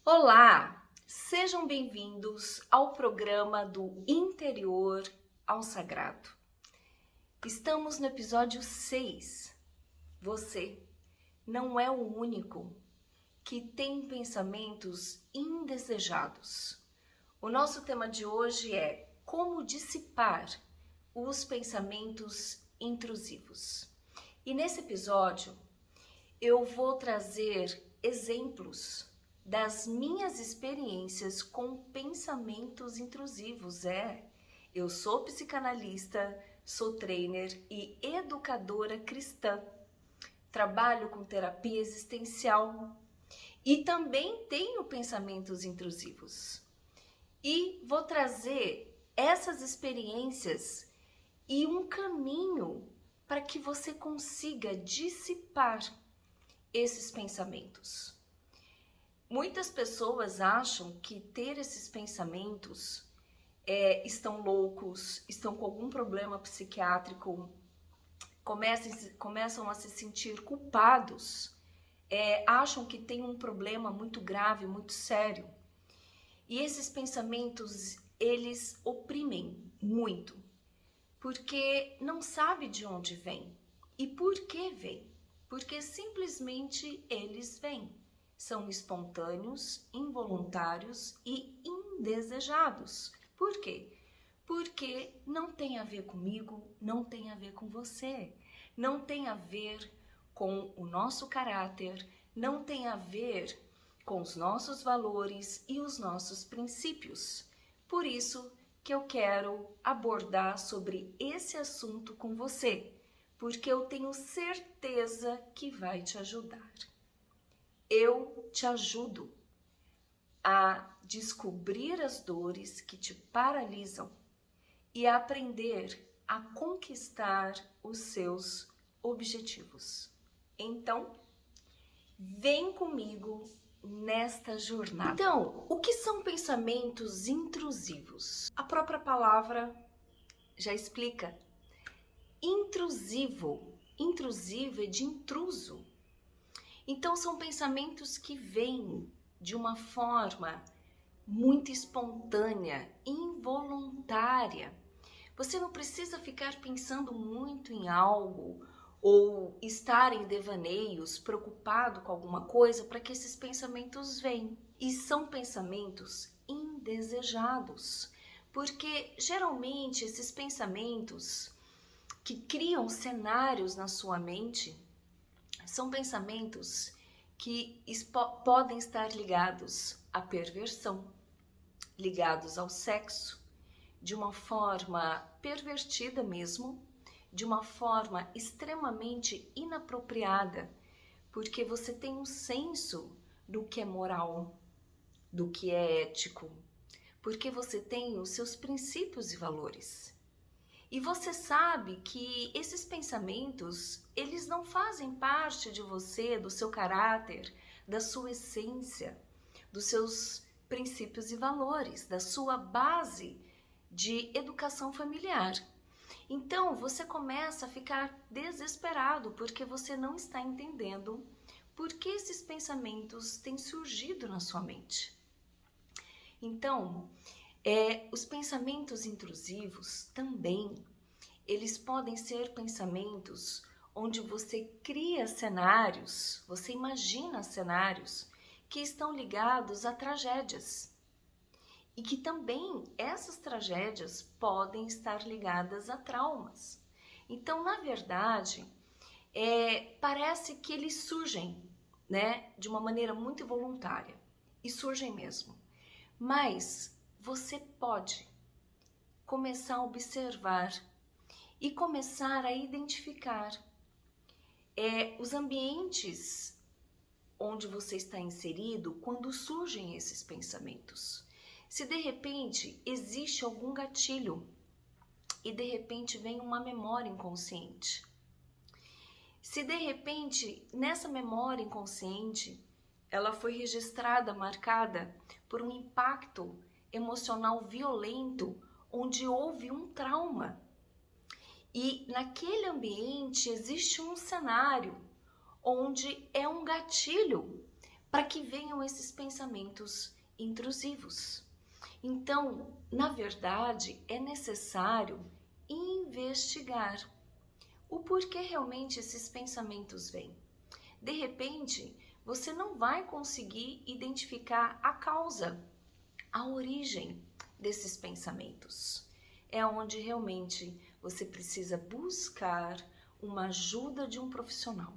Olá, sejam bem-vindos ao programa do Interior ao Sagrado. Estamos no episódio 6. Você não é o único que tem pensamentos indesejados. O nosso tema de hoje é como dissipar os pensamentos intrusivos. E nesse episódio eu vou trazer exemplos das minhas experiências com pensamentos intrusivos. Eu sou psicanalista, sou trainer e educadora cristã. Trabalho com terapia existencial e também tenho pensamentos intrusivos. E vou trazer essas experiências e um caminho para que você consiga dissipar esses pensamentos. Muitas pessoas acham que ter esses pensamentos estão loucos, estão com algum problema psiquiátrico, começam a se sentir culpados, acham que tem um problema muito grave, muito sério. E esses pensamentos, eles oprimem muito, porque não sabe de onde vem. E por que vem? Porque simplesmente eles vêm. São espontâneos, involuntários e indesejados. Por quê? Porque não tem a ver comigo, não tem a ver com você. Não tem a ver com o nosso caráter, não tem a ver com os nossos valores e os nossos princípios. Por isso que eu quero abordar sobre esse assunto com você, porque eu tenho certeza que vai te ajudar. Eu te ajudo a descobrir as dores que te paralisam e a aprender a conquistar os seus objetivos. Então, vem comigo nesta jornada. Então, o que são pensamentos intrusivos? A própria palavra já explica. Intrusivo é de intruso. Então, são pensamentos que vêm de uma forma muito espontânea, involuntária. Você não precisa ficar pensando muito em algo ou estar em devaneios, preocupado com alguma coisa para que esses pensamentos venham. E são pensamentos indesejados, porque geralmente esses pensamentos que criam cenários na sua mente são pensamentos que podem estar ligados à perversão, ligados ao sexo, de uma forma pervertida mesmo, de uma forma extremamente inapropriada, porque você tem um senso do que é moral, do que é ético, porque você tem os seus princípios e valores. E você sabe que esses pensamentos, eles não fazem parte de você, do seu caráter, da sua essência, dos seus princípios e valores, da sua base de educação familiar. Então, você começa a ficar desesperado porque você não está entendendo por que esses pensamentos têm surgido na sua mente. Então, os pensamentos intrusivos também, eles podem ser pensamentos onde você cria cenários, você imagina cenários que estão ligados a tragédias. E que também essas tragédias podem estar ligadas a traumas. Então, na verdade, parece que eles surgem, de uma maneira muito involuntária. E surgem mesmo. Mas você pode começar a observar e começar a identificar os ambientes onde você está inserido quando surgem esses pensamentos. Se de repente existe algum gatilho e de repente vem uma memória inconsciente. Se de repente nessa memória inconsciente ela foi registrada, marcada por um impacto emocional violento, onde houve um trauma. E naquele ambiente existe um cenário onde é um gatilho para que venham esses pensamentos intrusivos. Então, na verdade, é necessário investigar o porquê realmente esses pensamentos vêm. De repente, você não vai conseguir identificar a causa, a origem desses pensamentos. É onde realmente você precisa buscar uma ajuda de um profissional,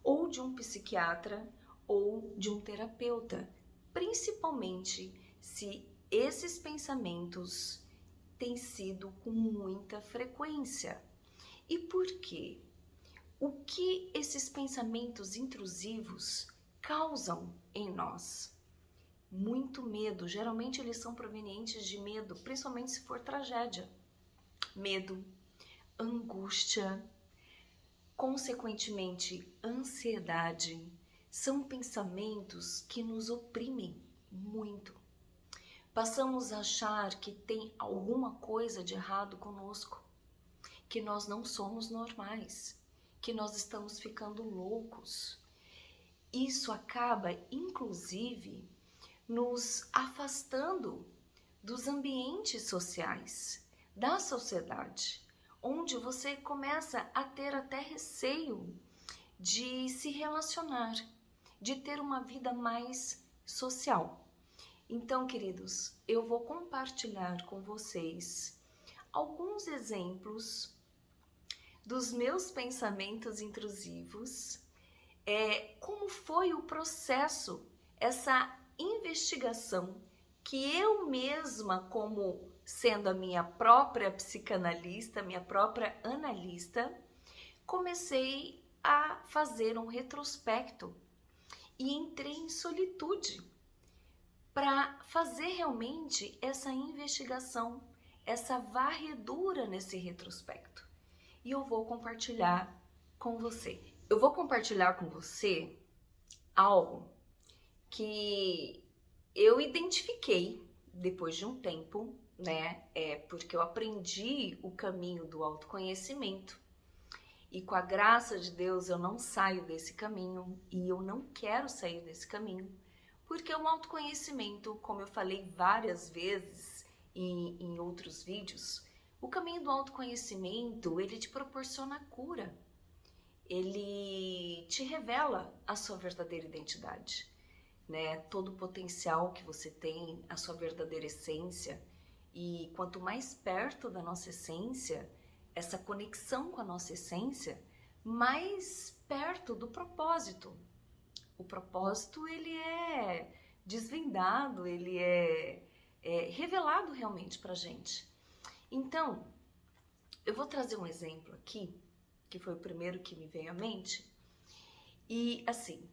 ou de um psiquiatra, ou de um terapeuta, principalmente se esses pensamentos têm sido com muita frequência. E por quê? O que esses pensamentos intrusivos causam em nós? Muito medo. Geralmente eles são provenientes de medo, principalmente se for tragédia. Medo, angústia, consequentemente ansiedade. São pensamentos que nos oprimem muito. Passamos a achar que tem alguma coisa de errado conosco, que nós não somos normais, que nós estamos ficando loucos. Isso acaba, inclusive, nos afastando dos ambientes sociais, da sociedade, onde você começa a ter até receio de se relacionar, de ter uma vida mais social. Então, queridos, eu vou compartilhar com vocês alguns exemplos dos meus pensamentos intrusivos, como foi o processo, essa investigação que eu mesma, como sendo a minha própria psicanalista, minha própria analista, comecei a fazer um retrospecto e entrei em solitude para fazer realmente essa investigação, essa varredura nesse retrospecto. E eu vou compartilhar com você. Eu vou compartilhar com você algo que eu identifiquei depois de um tempo, né? Porque eu aprendi o caminho do autoconhecimento e com a graça de Deus eu não saio desse caminho e eu não quero sair desse caminho, porque o autoconhecimento, como eu falei várias vezes em outros vídeos, o caminho do autoconhecimento, ele te proporciona a cura. Ele te revela a sua verdadeira identidade, né? Todo o potencial que você tem, a sua verdadeira essência. E quanto mais perto da nossa essência, essa conexão com a nossa essência, mais perto do propósito. O propósito, ele é desvendado, ele é revelado realmente pra gente. Então, eu vou trazer um exemplo aqui, que foi o primeiro que me veio à mente, e assim,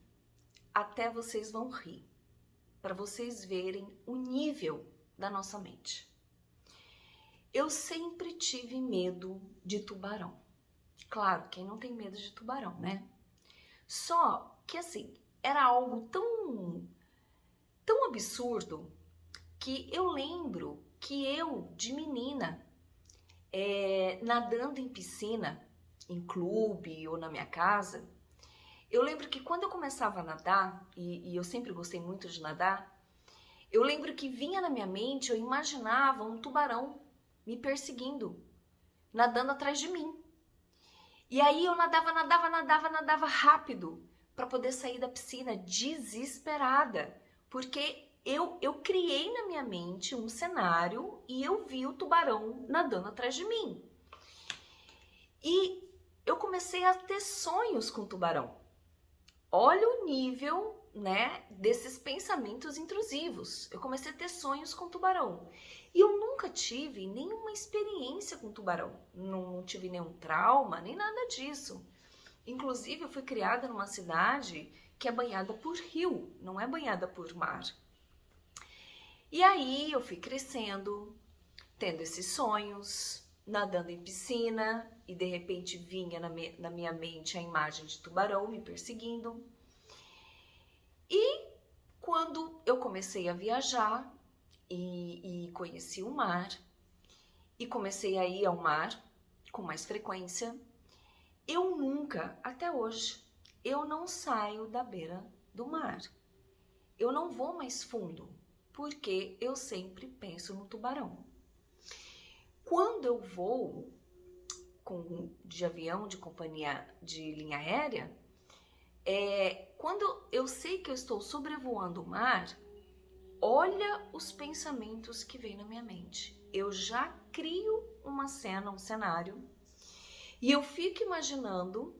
até vocês vão rir, para vocês verem o nível da nossa mente. Eu sempre tive medo de tubarão. Claro, quem não tem medo de tubarão, né? Só que assim, era algo tão absurdo que eu lembro que eu, de menina, nadando em piscina, em clube ou na minha casa, eu lembro que quando eu começava a nadar, e eu sempre gostei muito de nadar, eu lembro que vinha na minha mente, eu imaginava um tubarão me perseguindo, nadando atrás de mim. E aí eu nadava rápido para poder sair da piscina desesperada, porque eu criei na minha mente um cenário e eu vi o tubarão nadando atrás de mim. E eu comecei a ter sonhos com o tubarão. Olha o nível, né, desses pensamentos intrusivos. Eu comecei a ter sonhos com tubarão. E eu nunca tive nenhuma experiência com tubarão. Não tive nenhum trauma, nem nada disso. Inclusive, eu fui criada numa cidade que é banhada por rio, não é banhada por mar. E aí eu fui crescendo, tendo esses sonhos, nadando em piscina, e de repente vinha na minha mente a imagem de tubarão me perseguindo. E quando eu comecei a viajar e conheci o mar, e comecei a ir ao mar com mais frequência, eu nunca, até hoje, eu não saio da beira do mar. eu não vou mais fundo, porque eu sempre penso no tubarão. Quando eu vou de avião, de companhia de linha aérea, quando eu sei que eu estou sobrevoando o mar, olha os pensamentos que vêm na minha mente. Eu já crio uma cena, um cenário, e eu fico imaginando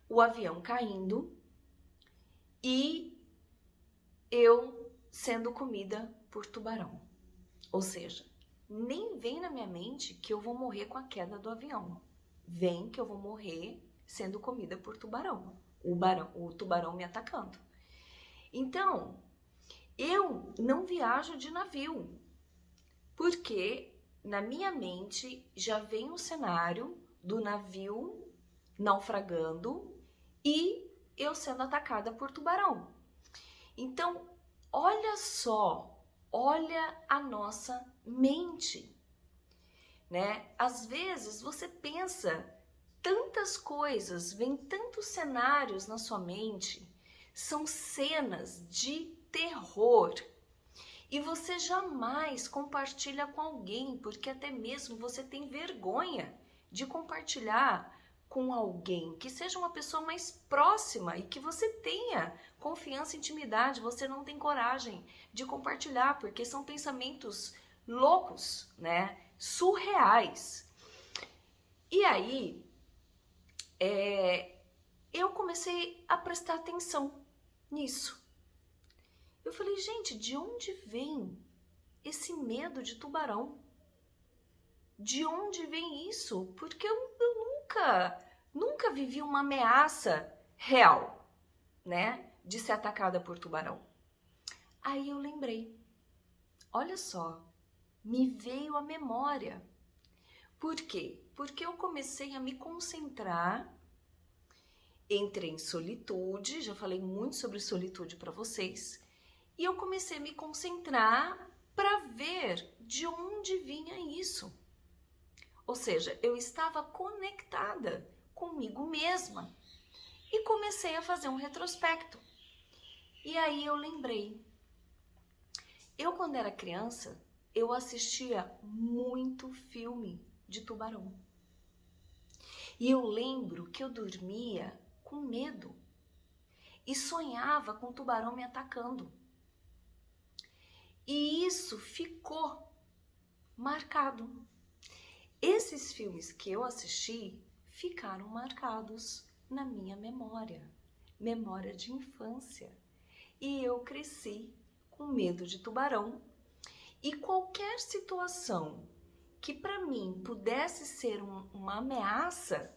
o avião caindo e eu sendo comida por tubarão. Ou seja, nem vem na minha mente que eu vou morrer com a queda do avião. Vem que eu vou morrer sendo comida por tubarão. O tubarão me atacando. Então, eu não viajo de navio, porque na minha mente já vem o cenário do navio naufragando e eu sendo atacada por tubarão. Então, olha só, olha a nossa mente, né? Às vezes você pensa tantas coisas, vem tantos cenários na sua mente, são cenas de terror. E você jamais compartilha com alguém, porque até mesmo você tem vergonha de compartilhar com alguém que seja uma pessoa mais próxima e que você tenha confiança e intimidade. Você não tem coragem de compartilhar, porque são pensamentos loucos, né? Surreais. E aí, eu comecei a prestar atenção nisso. Eu falei, gente, de onde vem esse medo de tubarão? De onde vem isso? Porque eu nunca vivi uma ameaça real, né? De ser atacada por tubarão. Aí eu lembrei, olha só, me veio a memória. Por quê? Porque eu comecei a me concentrar, entrei em solitude, já falei muito sobre solitude para vocês, e eu comecei a me concentrar para ver de onde vinha isso. Ou seja, eu estava conectada comigo mesma e comecei a fazer um retrospecto. E aí eu lembrei, eu quando era criança, eu assistia muito filme de tubarão. E eu lembro que eu dormia com medo e sonhava com o tubarão me atacando. E isso ficou marcado. Esses filmes que eu assisti ficaram marcados na minha memória, memória de infância. E eu cresci com medo de tubarão. E qualquer situação que para mim pudesse ser uma ameaça,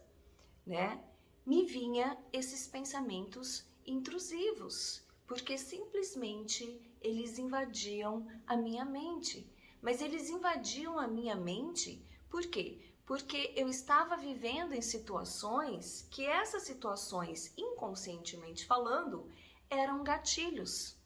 né, me vinha esses pensamentos intrusivos, porque simplesmente eles invadiam a minha mente. Mas eles invadiam a minha mente por quê? Porque eu estava vivendo em situações que essas situações, inconscientemente falando, eram gatilhos.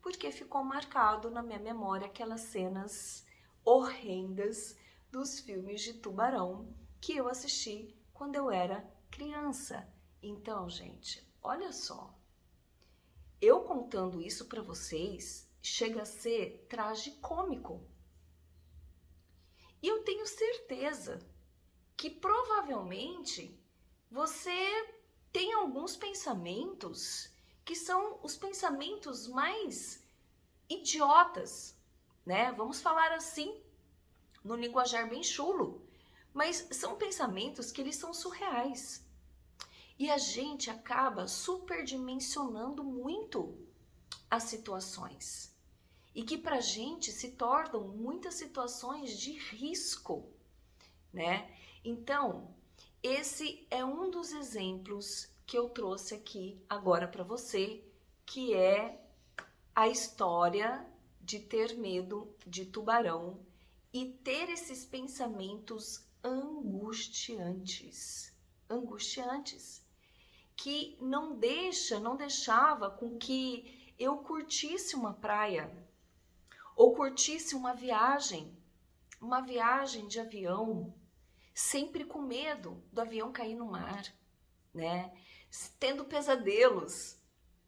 Porque ficou marcado na minha memória aquelas cenas horrendas dos filmes de tubarão que eu assisti quando eu era criança. Então, gente, olha só. Eu contando isso para vocês chega a ser tragicômico. E eu tenho certeza que provavelmente você tem alguns pensamentos que são os pensamentos mais idiotas, né? Vamos falar assim, no linguajar bem chulo, mas são pensamentos que eles são surreais. E a gente acaba superdimensionando muito as situações. E que pra gente se tornam muitas situações de risco, né? Então, esse é um dos exemplos que eu trouxe aqui agora para você, que é a história de ter medo de tubarão e ter esses pensamentos angustiantes, que não deixava com que eu curtisse uma praia ou curtisse uma viagem de avião, sempre com medo do avião cair no mar, né? Tendo pesadelos,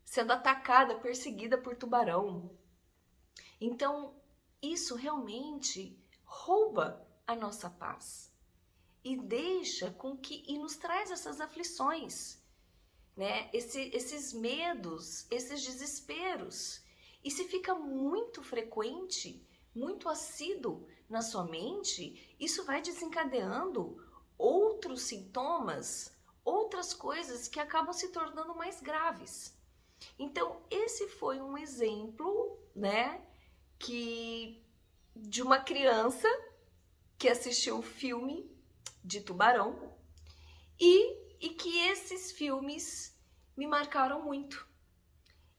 sendo atacada, perseguida por tubarão. Então, isso realmente rouba a nossa paz e deixa com que e nos traz essas aflições, né? Esses medos, esses desesperos. E se fica muito frequente, muito assíduo na sua mente, isso vai desencadeando outros sintomas, outras coisas que acabam se tornando mais graves. Então, esse foi um exemplo, né, de uma criança que assistiu o filme de Tubarão e que esses filmes me marcaram muito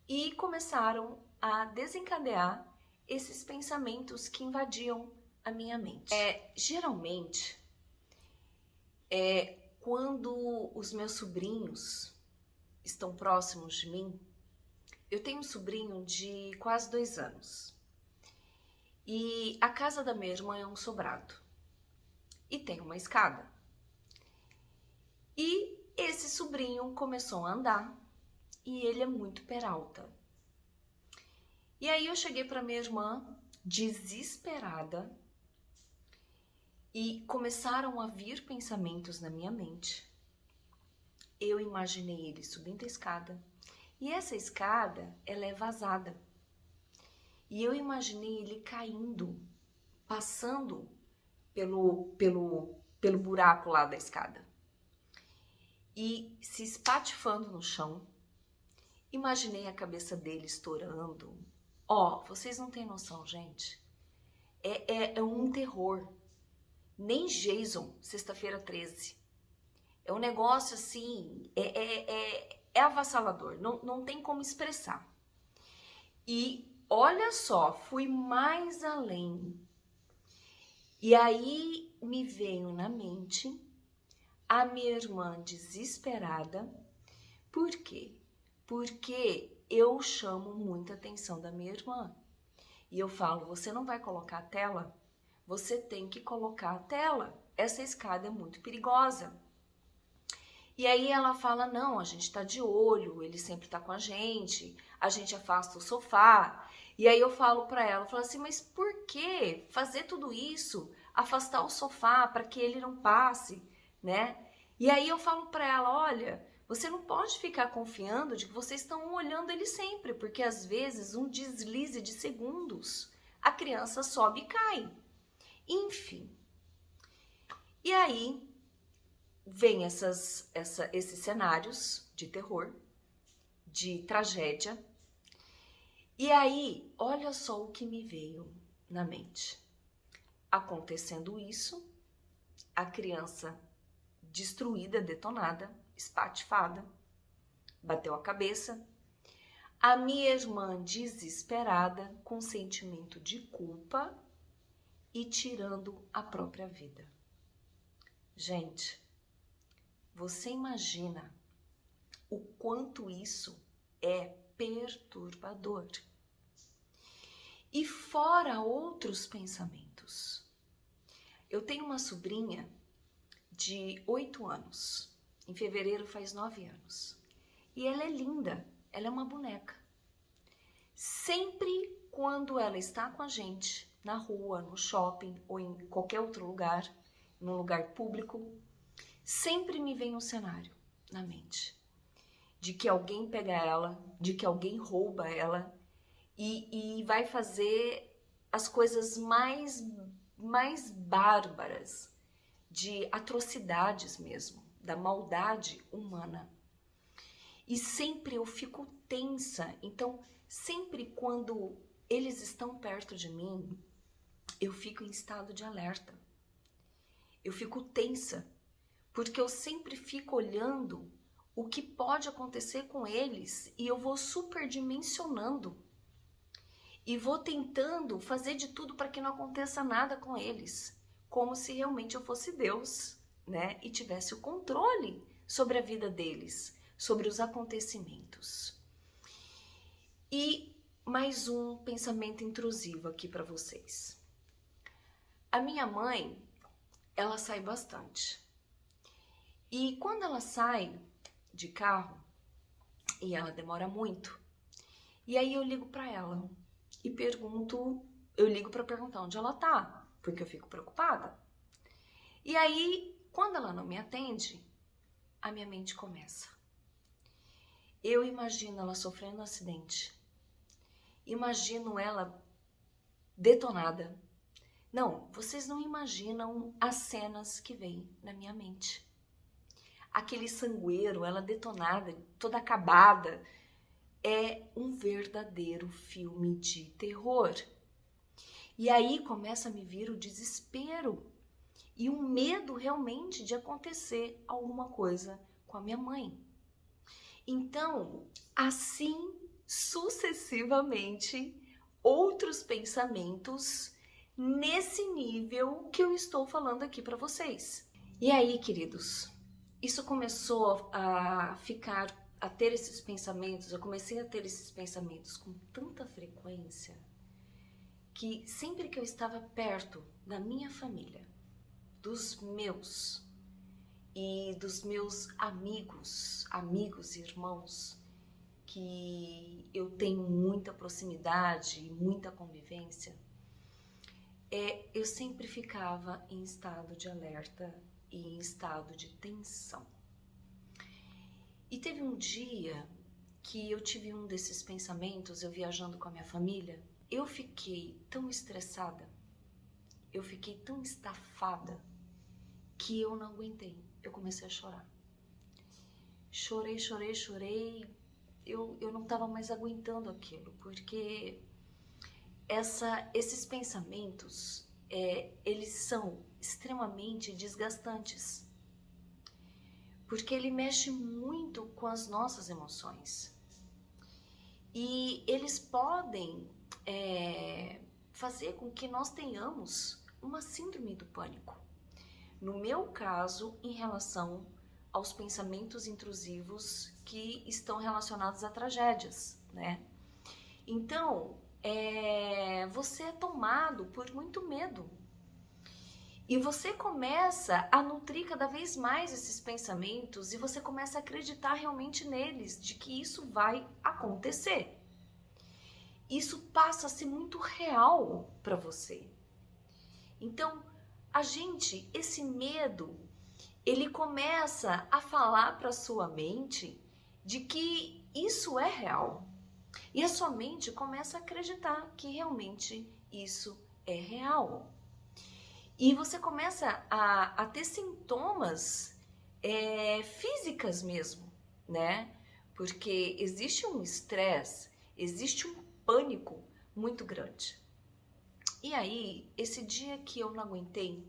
e começaram a desencadear esses pensamentos que invadiam a minha mente. Geralmente, quando os meus sobrinhos estão próximos de mim, eu tenho um sobrinho de quase 2 anos e a casa da minha irmã é um sobrado e tem uma escada. E esse sobrinho começou a andar e ele é muito peralta. E aí eu cheguei para minha irmã desesperada e começaram a vir pensamentos na minha mente. Eu imaginei ele subindo a escada e essa escada, ela é vazada. E eu imaginei ele caindo, passando pelo buraco lá da escada e se espatifando no chão. Imaginei a cabeça dele estourando. Vocês não têm noção, gente. É um terror. Nem Jason, sexta-feira 13. É um negócio assim, é avassalador, não tem como expressar. E olha só, fui mais além. E aí me veio na mente a minha irmã desesperada. Por quê? Porque eu chamo muita atenção da minha irmã. E eu falo, você não vai colocar a tela? Você tem que colocar a tela. Essa escada é muito perigosa. E aí ela fala, não, a gente tá de olho, ele sempre tá com a gente afasta o sofá. E aí eu falo pra ela, falo assim, mas por que fazer tudo isso? Afastar o sofá para que ele não passe, né? E aí eu falo pra ela, olha, você não pode ficar confiando de que vocês estão olhando ele sempre, porque às vezes um deslize de segundos, a criança sobe e cai. Enfim. E aí vem esses cenários de terror, de tragédia. E aí, olha só o que me veio na mente. Acontecendo isso, a criança destruída, detonada, espatifada, bateu a cabeça. A minha irmã desesperada, com sentimento de culpa e tirando a própria vida. Gente, você imagina o quanto isso é perturbador. E fora outros pensamentos. Eu tenho uma sobrinha de 8 anos. Em fevereiro faz 9 anos. E ela é linda, ela é uma boneca. Sempre quando ela está com a gente, na rua, no shopping ou em qualquer outro lugar, num lugar público, sempre me vem um cenário na mente de que alguém pega ela, de que alguém rouba ela e vai fazer as coisas mais bárbaras, de atrocidades mesmo, da maldade humana. E sempre eu fico tensa, então sempre quando eles estão perto de mim, eu fico em estado de alerta. Eu fico tensa, porque eu sempre fico olhando o que pode acontecer com eles e eu vou superdimensionando. E vou tentando fazer de tudo para que não aconteça nada com eles, como se realmente eu fosse Deus, né? E tivesse o controle sobre a vida deles, sobre os acontecimentos. E mais um pensamento intrusivo aqui para vocês. A minha mãe, ela sai bastante. E quando ela sai de carro, e ela demora muito. E aí eu ligo para ela e eu ligo para perguntar onde ela tá, porque eu fico preocupada. E aí, quando ela não me atende, a minha mente começa. Eu imagino ela sofrendo um acidente. Imagino ela detonada. Não, vocês não imaginam as cenas que vêm na minha mente. Aquele sangueiro, ela detonada, toda acabada. É um verdadeiro filme de terror. E aí começa a me vir o desespero e o medo realmente de acontecer alguma coisa com a minha mãe. Então, assim sucessivamente, outros pensamentos nesse nível que eu estou falando aqui para vocês. E aí, queridos, isso começou a ter esses pensamentos, eu comecei a ter esses pensamentos com tanta frequência que sempre que eu estava perto da minha família, dos meus amigos e irmãos, que eu tenho muita proximidade e muita convivência, eu sempre ficava em estado de alerta e em estado de tensão. E teve um dia que eu tive um desses pensamentos, eu viajando com a minha família, eu fiquei tão estressada, eu fiquei tão estafada, que eu não aguentei, eu comecei a chorar. Chorei, eu não estava mais aguentando aquilo, porque esses pensamentos, eles são extremamente desgastantes, porque ele mexe muito com as nossas emoções. E eles podem fazer com que nós tenhamos uma síndrome do pânico. No meu caso, em relação aos pensamentos intrusivos que estão relacionados a tragédias, né? Então, você é tomado por muito medo. E você começa a nutrir cada vez mais esses pensamentos e você começa a acreditar realmente neles, de que isso vai acontecer. Isso passa a ser muito real para você. Então, esse medo, ele começa a falar para sua mente de que isso é real. E a sua mente começa a acreditar que realmente isso é real. E você começa a ter sintomas físicas mesmo, né? Porque existe um estresse, existe um pânico muito grande. E aí, esse dia que eu não aguentei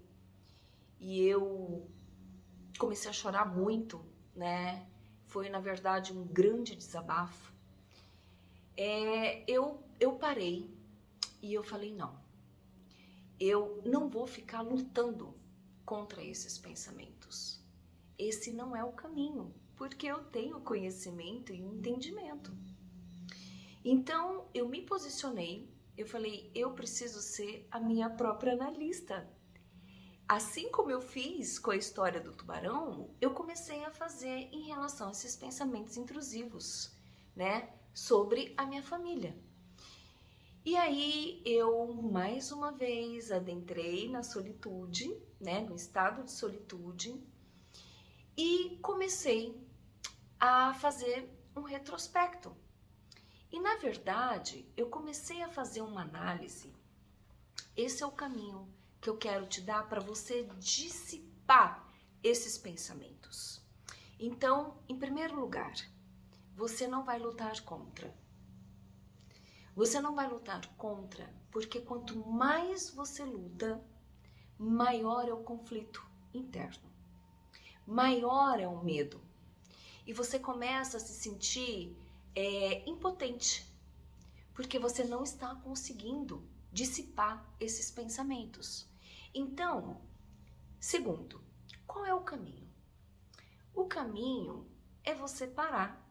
e eu comecei a chorar muito, né? Foi, na verdade, um grande desabafo. Eu parei e eu falei, não. Eu não vou ficar lutando contra esses pensamentos. Esse não é o caminho, porque eu tenho conhecimento e entendimento. Então, eu me posicionei, eu falei, eu preciso ser a minha própria analista. Assim como eu fiz com a história do tubarão, eu comecei a fazer em relação a esses pensamentos intrusivos, né, sobre a minha família. E aí eu, mais uma vez, adentrei na solitude, né, no estado de solitude, e comecei a fazer um retrospecto. E, na verdade, eu comecei a fazer uma análise. Esse é o caminho que eu quero te dar para você dissipar esses pensamentos. Então, em primeiro lugar, você não vai lutar contra. Você não vai lutar contra, porque quanto mais você luta, maior é o conflito interno, maior é o medo. E você começa a se sentir impotente, porque você não está conseguindo dissipar esses pensamentos. Então, segundo, qual é o caminho? O caminho é você parar.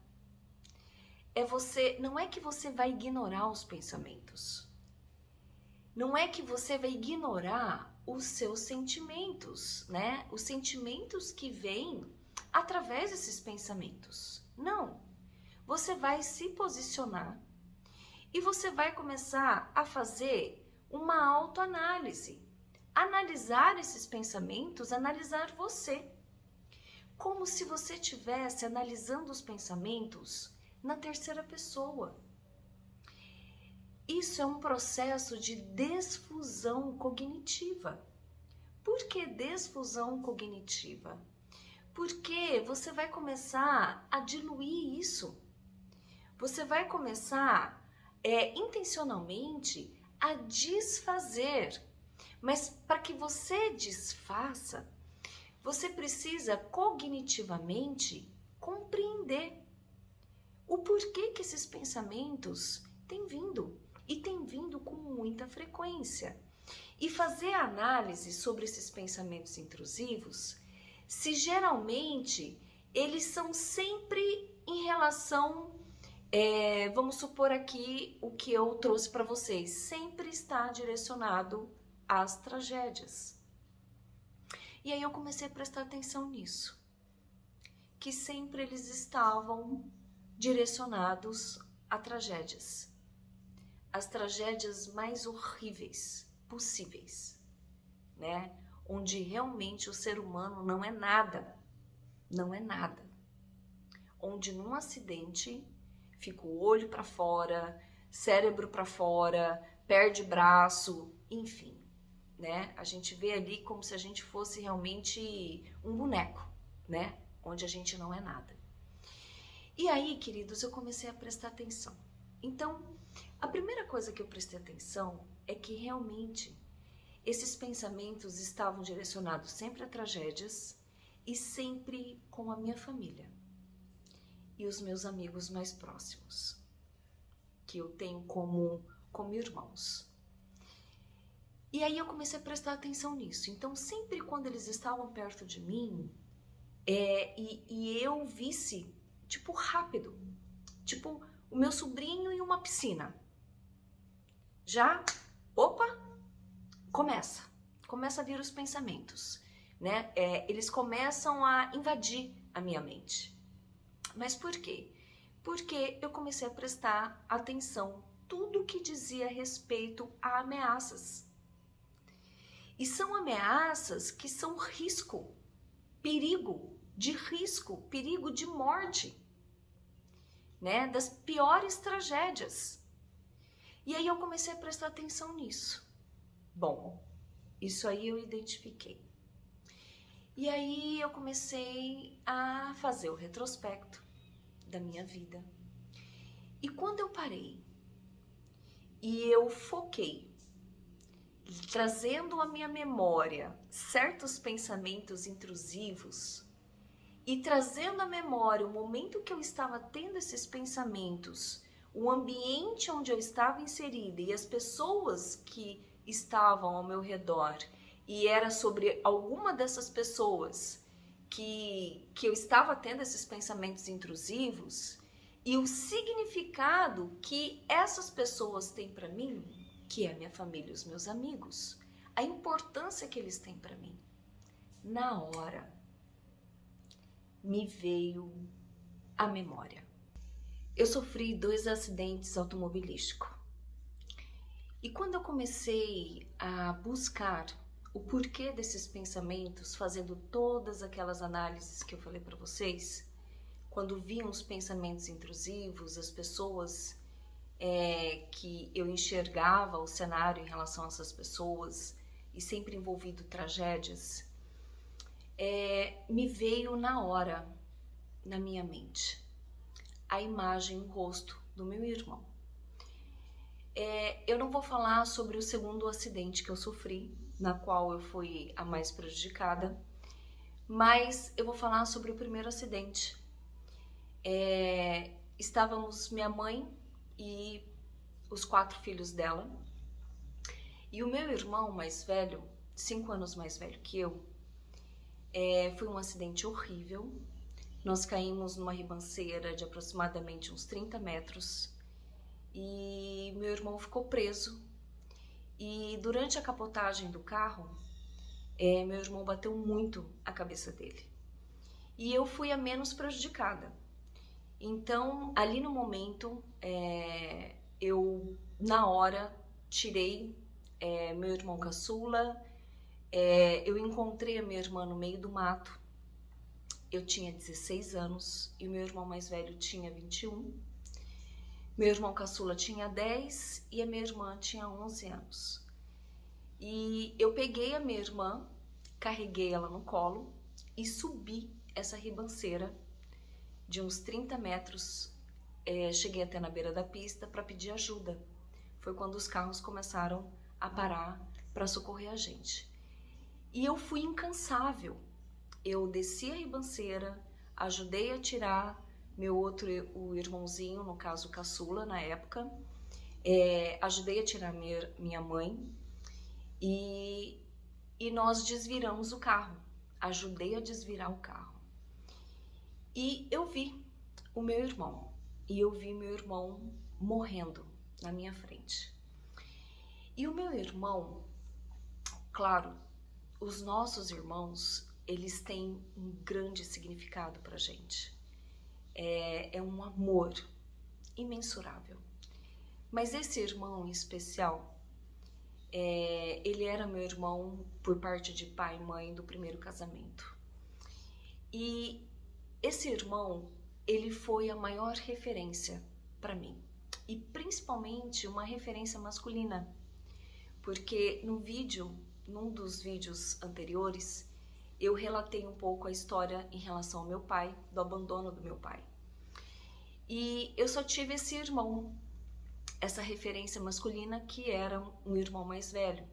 Não é que você vai ignorar os pensamentos. Não é que você vai ignorar os seus sentimentos, né? Os sentimentos que vêm através desses pensamentos. Não. você vai se posicionar e você vai começar a fazer uma autoanálise. Analisar esses pensamentos, analisar você. Como se você estivesse analisando os pensamentos na terceira pessoa. Isso é um processo de desfusão cognitiva. Por que desfusão cognitiva? Porque você vai começar a diluir isso. Você vai começar intencionalmente a desfazer. Mas para que você desfaça, você precisa cognitivamente compreender o porquê que esses pensamentos têm vindo e têm vindo com muita frequência. E fazer análise sobre esses pensamentos intrusivos, se geralmente eles são sempre em relação, vamos supor aqui o que eu trouxe para vocês, sempre está direcionado às tragédias. E aí eu comecei a prestar atenção nisso, que sempre eles estavam direcionados a tragédias. As tragédias mais horríveis possíveis, né? Onde realmente o ser humano não é nada. Onde num acidente fica o olho para fora, cérebro para fora, perde braço, enfim, né? A gente vê ali como se a gente fosse realmente um boneco, né? Onde a gente não é nada. E aí, queridos, eu comecei a prestar atenção. Então, a primeira coisa que eu prestei atenção é que realmente esses pensamentos estavam direcionados sempre a tragédias e sempre com a minha família e os meus amigos mais próximos, que eu tenho como irmãos. E aí eu comecei a prestar atenção nisso. Então, sempre quando eles estavam perto de mim, e eu visse, tipo, rápido, tipo, o meu sobrinho em uma piscina, já, opa, começa a vir os pensamentos, né? Eles começam a invadir a minha mente. Mas por quê? Porque eu comecei a prestar atenção tudo que dizia respeito a ameaças. E são ameaças que são risco, perigo de morte, né? Das piores tragédias. E aí eu comecei a prestar atenção nisso. Bom, isso aí eu identifiquei. E aí eu comecei a fazer o retrospecto da minha vida. E quando eu parei e eu foquei, trazendo à minha memória certos pensamentos intrusivos e trazendo à memória o momento que eu estava tendo esses pensamentos, o ambiente onde eu estava inserida e as pessoas que estavam ao meu redor, e era sobre alguma dessas pessoas que eu estava tendo esses pensamentos intrusivos e o significado que essas pessoas têm para mim, que é a minha família e os meus amigos, a importância que eles têm para mim. Na hora, me veio a memória. Eu sofri 2 acidentes automobilísticos. E quando eu comecei a buscar o porquê desses pensamentos, fazendo todas aquelas análises que eu falei para vocês, quando vinham os pensamentos intrusivos, as pessoas que eu enxergava o cenário em relação a essas pessoas e sempre envolvido tragédias, me veio na hora, na minha mente, a imagem, o rosto do meu irmão. Eu não vou falar sobre o segundo acidente que eu sofri, na qual eu fui a mais prejudicada, mas eu vou falar sobre o primeiro acidente. Estávamos minha mãe e os 4 filhos dela, e o meu irmão mais velho, 5 anos mais velho que eu, foi um acidente horrível. Nós caímos numa ribanceira de aproximadamente uns 30 metros e meu irmão ficou preso. E durante a capotagem do carro, meu irmão bateu muito a cabeça dele. E eu fui a menos prejudicada. Então, ali no momento, eu, na hora, tirei meu irmão caçula, eu encontrei a minha irmã no meio do mato. Eu tinha 16 anos e o meu irmão mais velho tinha 21. Meu irmão caçula tinha 10 e a minha irmã tinha 11 anos. E eu peguei a minha irmã, carreguei ela no colo e subi essa ribanceira de uns 30 metros. Cheguei até na beira da pista para pedir ajuda. Foi quando os carros começaram a parar para socorrer a gente. E eu fui incansável. Eu desci a ribanceira, ajudei a tirar o irmãozinho, no caso caçula na época, ajudei a tirar minha mãe e nós desviramos o carro. Ajudei a desvirar o carro. E eu vi o meu irmão. E eu vi meu irmão morrendo na minha frente. E o meu irmão, claro, os nossos irmãos, eles têm um grande significado pra gente. É um amor imensurável. Mas esse irmão em especial, ele era meu irmão por parte de pai e mãe do primeiro casamento. E esse irmão, ele foi a maior referência para mim. E principalmente uma referência masculina. Porque num dos vídeos anteriores, eu relatei um pouco a história em relação ao meu pai, do abandono do meu pai. E eu só tive esse irmão, essa referência masculina, que era um irmão mais velho.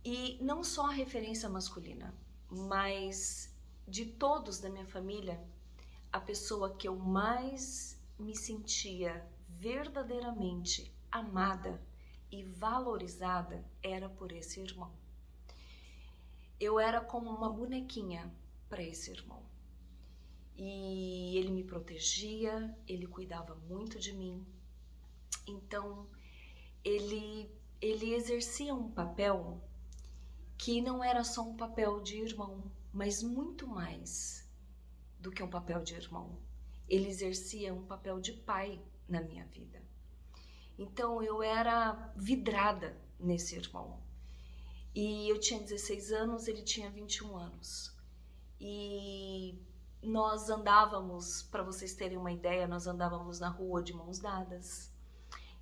E não só a referência masculina, mas de todos da minha família, a pessoa que eu mais me sentia verdadeiramente amada e valorizada era por esse irmão. Eu era como uma bonequinha para esse irmão. E ele me protegia, ele cuidava muito de mim. Então, ele exercia um papel que não era só um papel de irmão, mas muito mais do que um papel de irmão. Ele exercia um papel de pai na minha vida. Então, eu era vidrada nesse irmão. E eu tinha 16 anos, ele tinha 21 anos. E nós andávamos, para vocês terem uma ideia, nós andávamos na rua de mãos dadas.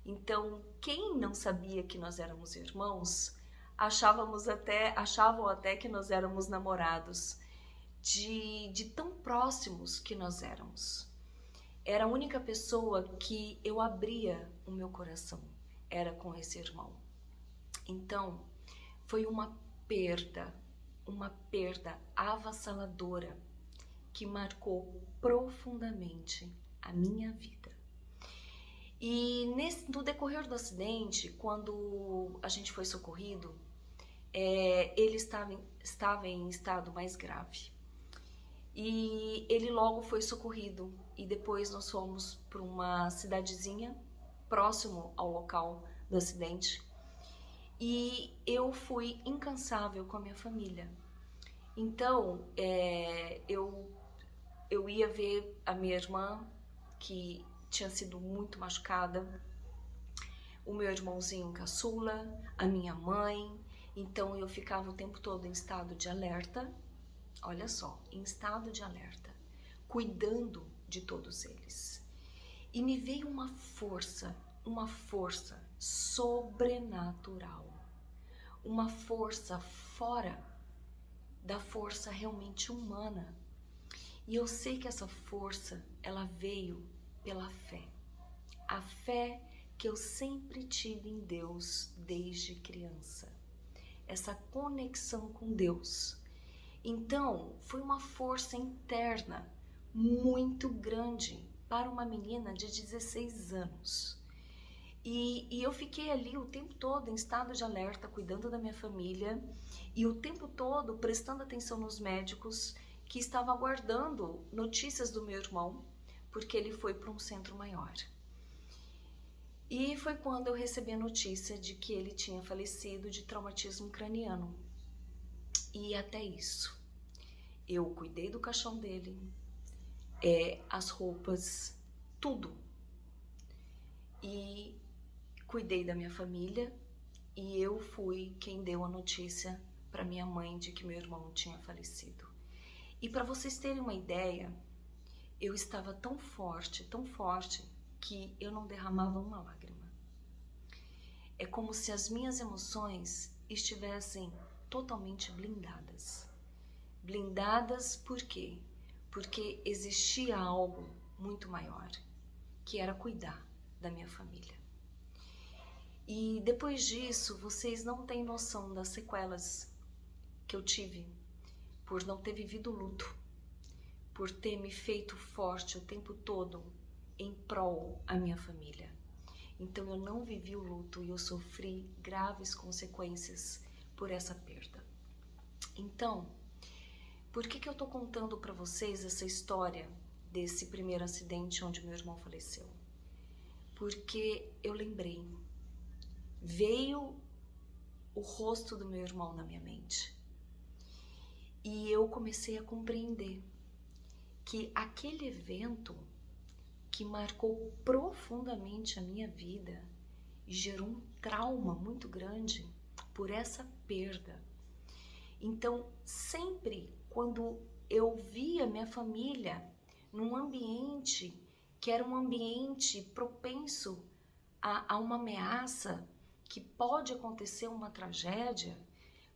Então, quem não sabia que nós éramos irmãos, achavam até que nós éramos namorados, de tão próximos que nós éramos. Era a única pessoa que eu abria o meu coração, era com esse irmão. Então, foi uma perda avassaladora que marcou profundamente a minha vida. E no decorrer do acidente, quando a gente foi socorrido, ele estava em estado mais grave. E ele logo foi socorrido e depois nós fomos para uma cidadezinha próximo ao local do acidente. E eu fui incansável com a minha família. Então, eu ia ver a minha irmã, que tinha sido muito machucada, o meu irmãozinho caçula, a minha mãe. Então, eu ficava o tempo todo em estado de alerta. Olha só, em estado de alerta, cuidando de todos eles. E me veio uma força sobrenatural, uma força fora da força realmente humana. E eu sei que essa força, ela veio pela fé. A fé que eu sempre tive em Deus desde criança. Essa conexão com Deus. Então, foi uma força interna muito grande para uma menina de 16 anos. E eu fiquei ali o tempo todo em estado de alerta, cuidando da minha família, e o tempo todo prestando atenção nos médicos que estavam aguardando notícias do meu irmão, porque ele foi para um centro maior. E foi quando eu recebi a notícia de que ele tinha falecido de traumatismo craniano. E até isso, eu cuidei do caixão dele, as roupas, tudo. E cuidei da minha família e eu fui quem deu a notícia para minha mãe de que meu irmão tinha falecido. E para vocês terem uma ideia, eu estava tão forte, que eu não derramava uma lágrima. É como se as minhas emoções estivessem totalmente blindadas. Blindadas por quê? Porque existia algo muito maior, que era cuidar da minha família. E depois disso, vocês não têm noção das sequelas que eu tive por não ter vivido o luto, por ter me feito forte o tempo todo em prol à minha família. Então eu não vivi o luto e eu sofri graves consequências por essa perda. Então, por que eu tô contando para vocês essa história desse primeiro acidente onde meu irmão faleceu? Porque eu lembrei, veio o rosto do meu irmão na minha mente e eu comecei a compreender que aquele evento que marcou profundamente a minha vida e gerou um trauma muito grande por essa perda. Então, sempre quando eu via minha família num ambiente que era um ambiente propenso a uma ameaça, que pode acontecer uma tragédia,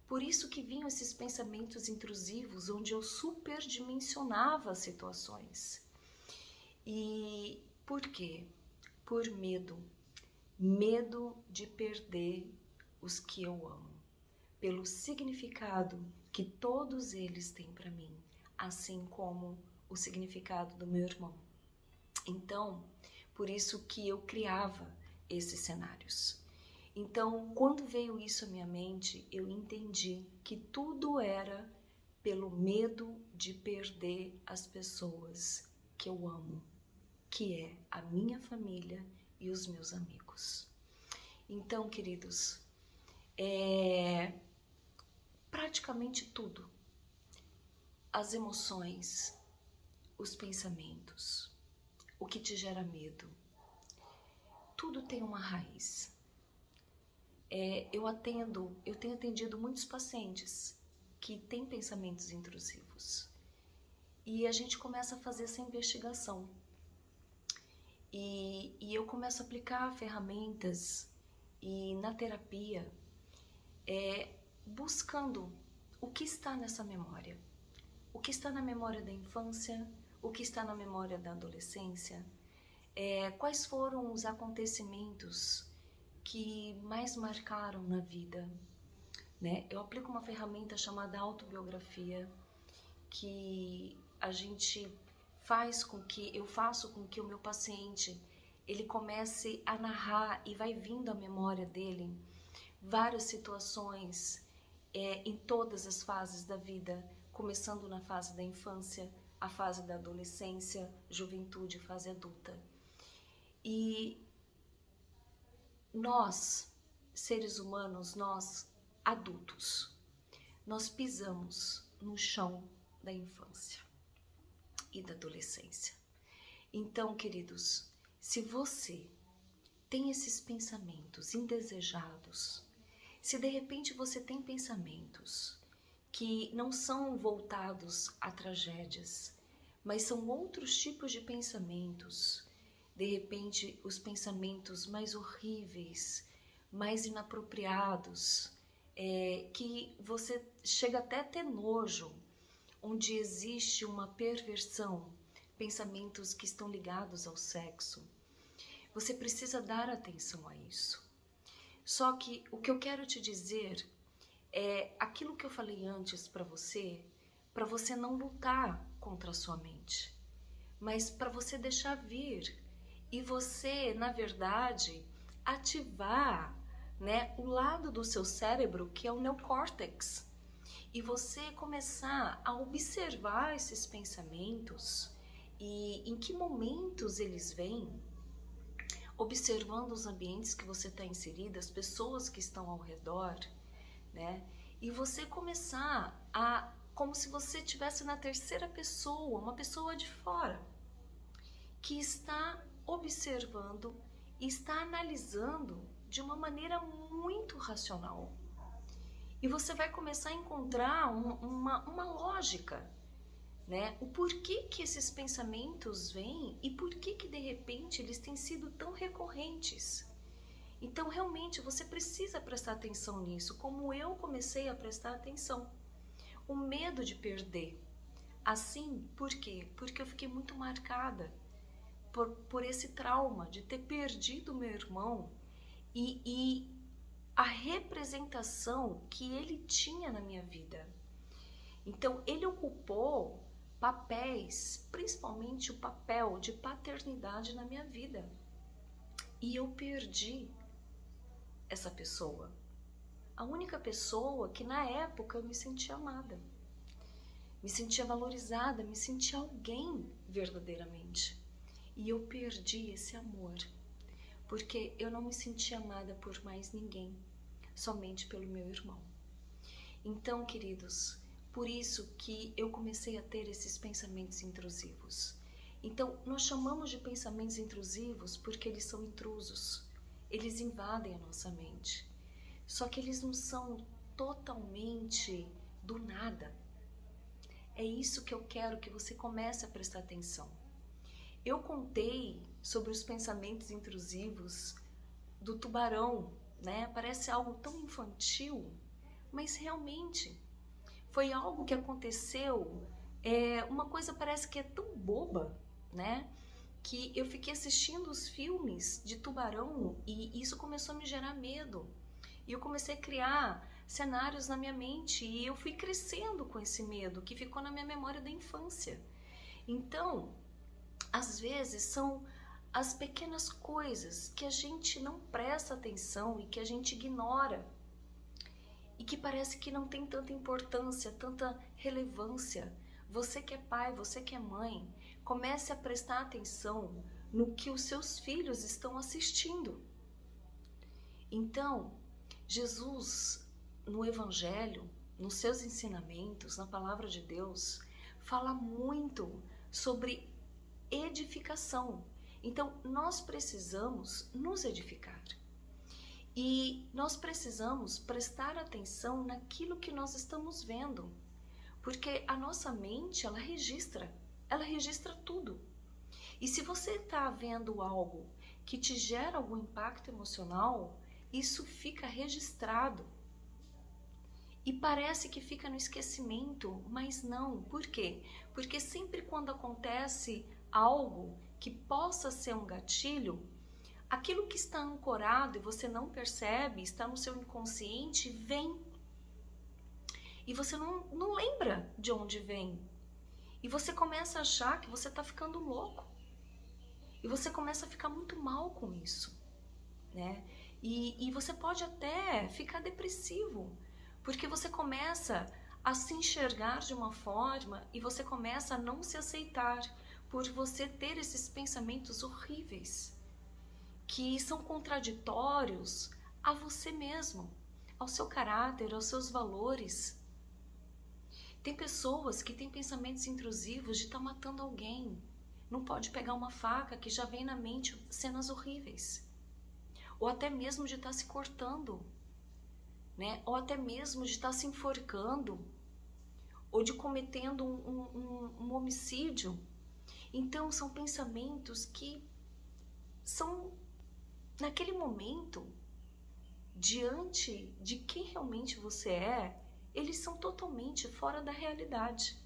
por isso que vinham esses pensamentos intrusivos, onde eu superdimensionava as situações. E por quê? Por medo. Medo de perder os que eu amo. Pelo significado que todos eles têm para mim, assim como o significado do meu irmão. Então, por isso que eu criava esses cenários. Então, quando veio isso à minha mente, eu entendi que tudo era pelo medo de perder as pessoas que eu amo, que é a minha família e os meus amigos. Então, queridos, praticamente tudo, as emoções, os pensamentos, o que te gera medo, tudo tem uma raiz. Eu tenho atendido muitos pacientes que têm pensamentos intrusivos e a gente começa a fazer essa investigação e eu começo a aplicar ferramentas e na terapia buscando o que está nessa memória, o que está na memória da infância, o que está na memória da adolescência, quais foram os acontecimentos que mais marcaram na vida, né? Eu aplico uma ferramenta chamada autobiografia, que eu faço com que o meu paciente ele comece a narrar e vai vindo à memória dele várias situações em todas as fases da vida, começando na fase da infância, a fase da adolescência, juventude, fase adulta. E nós, seres humanos, nós adultos, nós pisamos no chão da infância e da adolescência. Então, queridos, se você tem esses pensamentos indesejados, se de repente você tem pensamentos que não são voltados a tragédias, mas são outros tipos de pensamentos, de repente os pensamentos mais horríveis, mais inapropriados, que você chega até a ter nojo, onde existe uma perversão, pensamentos que estão ligados ao sexo, você precisa dar atenção a isso. Só que o que eu quero te dizer é aquilo que eu falei antes para você não lutar contra a sua mente, mas para você deixar vir e você, na verdade, ativar, né, o lado do seu cérebro que é o neocórtex e você começar a observar esses pensamentos e em que momentos eles vêm, observando os ambientes que você está inserida, as pessoas que estão ao redor, né? E você começar como se você estivesse na terceira pessoa, uma pessoa de fora. que está observando e está analisando de uma maneira muito racional. E você vai começar a encontrar uma lógica, né? O porquê que esses pensamentos vêm e por que de repente eles têm sido tão recorrentes. Então, realmente, você precisa prestar atenção nisso, como eu comecei a prestar atenção. O medo de perder. Assim, por quê? Porque eu fiquei muito marcada por esse trauma de ter perdido meu irmão e a representação que ele tinha na minha vida. Então, ele ocupou papéis, principalmente o papel de paternidade na minha vida. E eu perdi essa pessoa. A única pessoa que na época eu me sentia amada, me sentia valorizada, me sentia alguém verdadeiramente. E eu perdi esse amor, porque eu não me sentia amada por mais ninguém, somente pelo meu irmão. Então, queridos, por isso que eu comecei a ter esses pensamentos intrusivos. Então, nós chamamos de pensamentos intrusivos porque eles são intrusos. Eles invadem a nossa mente. Só que eles não são totalmente do nada. É isso que eu quero que você comece a prestar atenção. Eu contei sobre os pensamentos intrusivos do tubarão, né? Parece algo tão infantil, mas realmente foi algo que aconteceu, uma coisa parece que é tão boba, né? Que eu fiquei assistindo os filmes de tubarão e isso começou a me gerar medo. E eu comecei a criar cenários na minha mente e eu fui crescendo com esse medo que ficou na minha memória da infância. Então, às vezes são as pequenas coisas que a gente não presta atenção e que a gente ignora e que parece que não tem tanta importância, tanta relevância. Você que é pai, você que é mãe, comece a prestar atenção no que os seus filhos estão assistindo. Então, Jesus, no Evangelho, nos seus ensinamentos, na Palavra de Deus, fala muito sobre edificação. Então, nós precisamos nos edificar. E nós precisamos prestar atenção naquilo que nós estamos vendo. Porque a nossa mente, ela registra tudo. E se você está vendo algo que te gera algum impacto emocional, isso fica registrado. E parece que fica no esquecimento, mas não. Por quê? Porque sempre quando acontece algo que possa ser um gatilho, aquilo que está ancorado e você não percebe, está no seu inconsciente, vem. E você não lembra de onde vem. E você começa a achar que você está ficando louco. E você começa a ficar muito mal com isso, né? E você pode até ficar depressivo, porque você começa a se enxergar de uma forma e você começa a não se aceitar por você ter esses pensamentos horríveis, que são contraditórios a você mesmo, ao seu caráter, aos seus valores. Tem pessoas que têm pensamentos intrusivos de estar matando alguém. Não pode pegar uma faca que já vem na mente cenas horríveis. Ou até mesmo de estar se cortando, né? Ou até mesmo de estar se enforcando, ou de cometendo um homicídio. Então, são pensamentos que são, naquele momento, diante de quem realmente você é, eles são totalmente fora da realidade.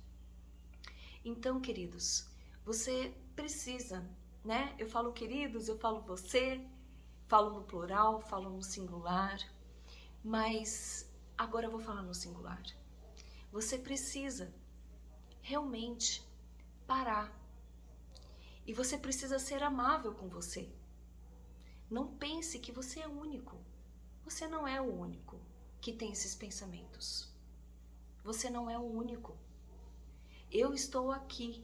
Então, queridos, você precisa, né? Eu falo queridos, eu falo você, falo no plural, falo no singular, mas agora eu vou falar no singular. Você precisa realmente parar. E você precisa ser amável com você. Não pense que você é único. Você não é o único que tem esses pensamentos. Você não é o único. Eu estou aqui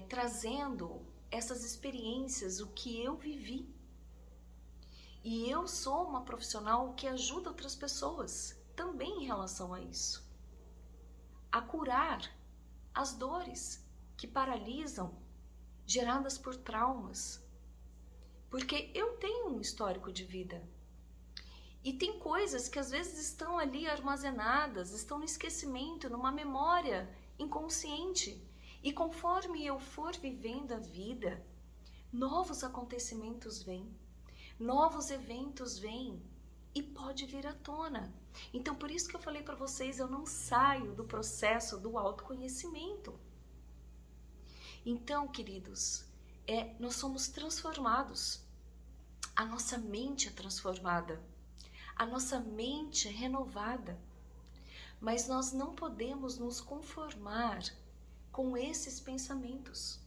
trazendo essas experiências, o que eu vivi. E eu sou uma profissional que ajuda outras pessoas também em relação a isso. A curar as dores que paralisam geradas por traumas. Porque eu tenho um histórico de vida. E tem coisas que às vezes estão ali armazenadas, estão no esquecimento, numa memória inconsciente. E conforme eu for vivendo a vida, novos acontecimentos vêm, novos eventos vêm e pode vir à tona. Então, por isso que eu falei para vocês, eu não saio do processo do autoconhecimento. Então, queridos, nós somos transformados. A nossa mente é transformada. A nossa mente é renovada. Mas nós não podemos nos conformar com esses pensamentos.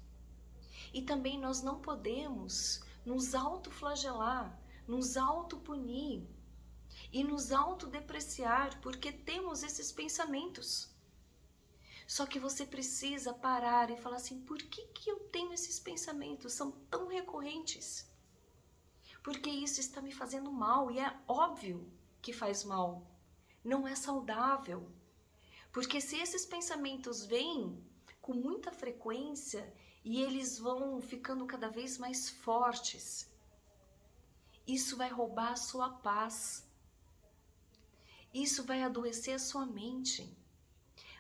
E também nós não podemos nos autoflagelar, nos autopunir e nos autodepreciar porque temos esses pensamentos. Só que você precisa parar e falar assim, por que eu tenho esses pensamentos? São tão recorrentes. Porque isso está me fazendo mal e é óbvio que faz mal. Não é saudável. Porque se esses pensamentos vêm com muita frequência e eles vão ficando cada vez mais fortes, isso vai roubar a sua paz. Isso vai adoecer a sua mente.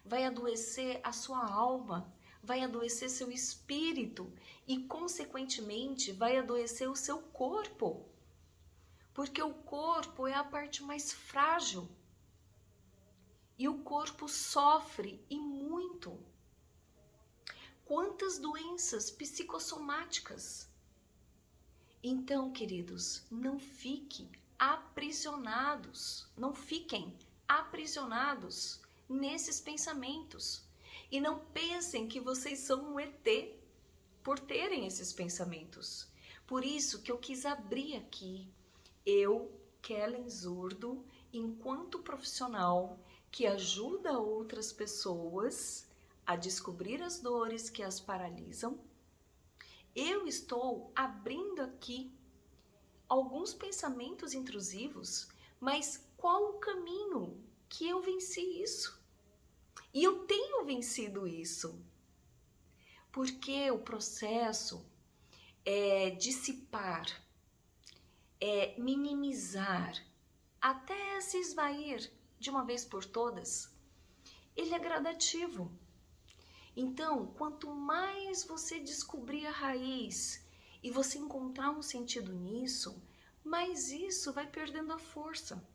Vai adoecer a sua alma. Vai adoecer seu espírito e, consequentemente, vai adoecer o seu corpo. Porque o corpo é a parte mais frágil. E o corpo sofre e muito. Quantas doenças psicossomáticas. Então, queridos, não fiquem aprisionados nesses pensamentos. E não pensem que vocês são um ET por terem esses pensamentos. Por isso que eu quis abrir aqui, eu, Kellen Zurdo, enquanto profissional que ajuda outras pessoas a descobrir as dores que as paralisam, eu estou abrindo aqui alguns pensamentos intrusivos, mas qual o caminho que eu venci isso? E eu tenho vencido isso, porque o processo é dissipar, é minimizar, até se esvair de uma vez por todas, ele é gradativo. Então, quanto mais você descobrir a raiz e você encontrar um sentido nisso, mais isso vai perdendo a força.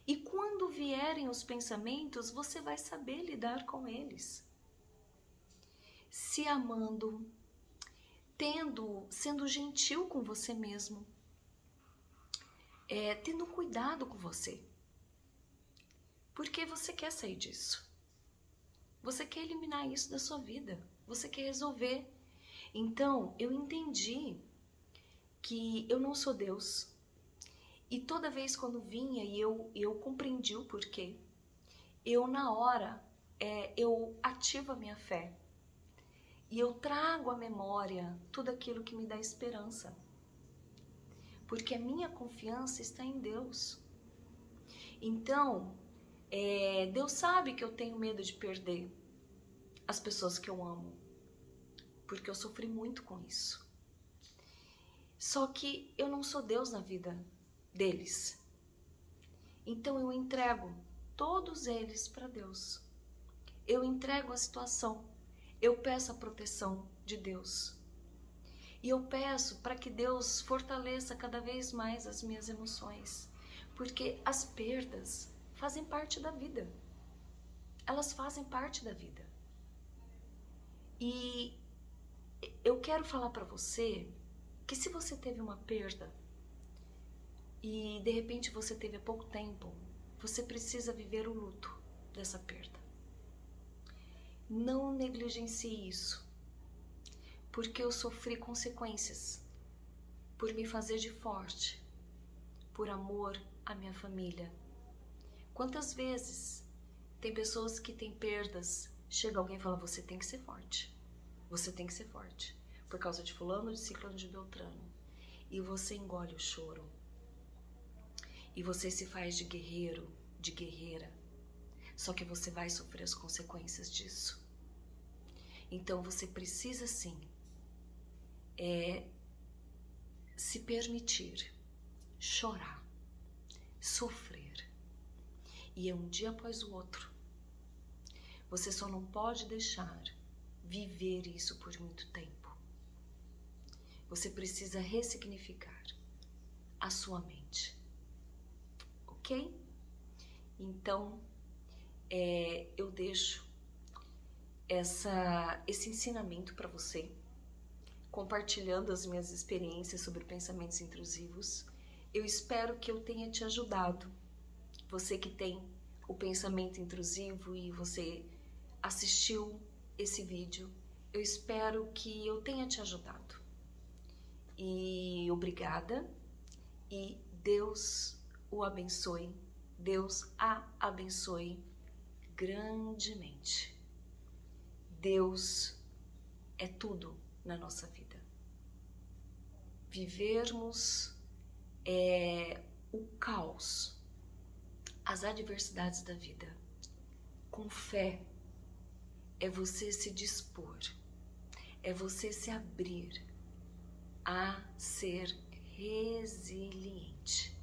E quando vierem os pensamentos, você vai saber lidar com eles. Se amando, sendo gentil com você mesmo, tendo cuidado com você. Porque você quer sair disso. Você quer eliminar isso da sua vida. Você quer resolver. Então, eu entendi que eu não sou Deus. E toda vez quando vinha e eu compreendi o porquê, eu na hora, eu ativo a minha fé. E eu trago à memória tudo aquilo que me dá esperança. Porque a minha confiança está em Deus. Então, Deus sabe que eu tenho medo de perder as pessoas que eu amo. Porque eu sofri muito com isso. Só que eu não sou Deus na vida deles. Então eu entrego todos eles para Deus. Eu entrego a situação. Eu peço a proteção de Deus. E eu peço para que Deus fortaleça cada vez mais as minhas emoções. Porque as perdas fazem parte da vida. Elas fazem parte da vida. E eu quero falar para você que se você teve uma perda e de repente você teve há pouco tempo, você precisa viver o luto dessa perda. Não negligencie isso, porque eu sofri consequências por me fazer de forte, por amor à minha família. Quantas vezes tem pessoas que têm perdas, chega alguém e fala, você tem que ser forte, você tem que ser forte, por causa de fulano, de ciclano, de beltrano. E você engole o choro. E você se faz de guerreiro, de guerreira. Só que você vai sofrer as consequências disso. Então você precisa sim se permitir chorar, sofrer. E é um dia após o outro. Você só não pode deixar viver isso por muito tempo. Você precisa ressignificar a sua mente. Ok? Então, eu deixo esse ensinamento para você, compartilhando as minhas experiências sobre pensamentos intrusivos. Eu espero que eu tenha te ajudado. Você que tem o pensamento intrusivo e você assistiu esse vídeo, eu espero que eu tenha te ajudado. E obrigada, e Deus o abençoe, Deus a abençoe grandemente. Deus é tudo na nossa vida. Vivermos o caos, as adversidades da vida com fé é você se dispor, é você se abrir a ser resiliente.